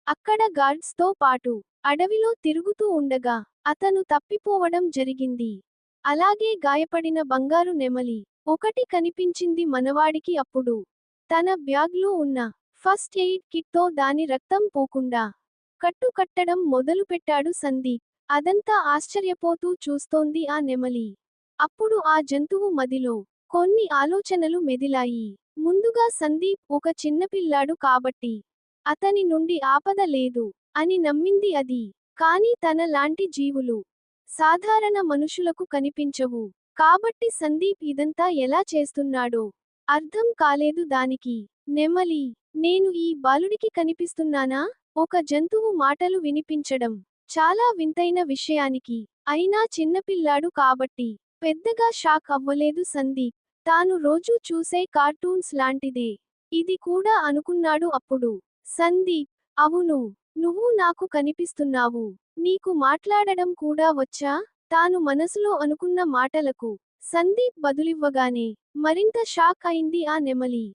అక్కడ గార్డ్స్తో పాటు అడవిలో తిరుగుతూ ఉండగా అతను తప్పిపోవడం జరిగింది. అలాగే గాయపడిన బంగారు నెమలి ఒకటి కనిపించింది మనవాడికి. అప్పుడు తన బ్యాగ్లో ఉన్న ఫస్ట్ ఎయిడ్ కిట్తో దాని రక్తం పోకుండా కట్టు కట్టడం మొదలుపెట్టాడు సందీప్. అదంతా ఆశ్చర్యపోతూ చూస్తోంది ఆ నెమలి. అప్పుడు ఆ జంతువు మదిలో కొన్ని ఆలోచనలు మెదిలాయి. ముందుగా సందీప్ ఒక చిన్నపిల్లాడు కాబట్టి అతని నుండి ఆపద లేదు అని నమ్మింది అది. కానీ తన లాంటి జీవులు సాధారణ మనుషులకు కనిపించవు. కాబట్టి సందీప్ ఇదంతా ఎలా చేస్తున్నాడో అర్థం కాలేదు దానికి. నెమలి, నేను ఈ బాలుడికి కనిపిస్తున్నానా? ఒక జంతువు మాటలు వినిపించడం చాలా వింతైన విషయానికి. అయినా చిన్నపిల్లాడు కాబట్టి పెద్దగా షాక్ అవ్వలేదు సందీప్. తాను రోజూ చూసే కార్టూన్స్ లాంటిదే ఇది కూడా అనుకున్నాడు అప్పుడు. సందీప్, అవును, నువ్వు నాకు కనిపిస్తున్నావు. నీకు మాట్లాడడం కూడా వచ్చా? తాను మనసులో అనుకున్న మాటలకు సందీప్ బదులివ్వగానే మరింత షాక్ అయింది ఆ నెమలి.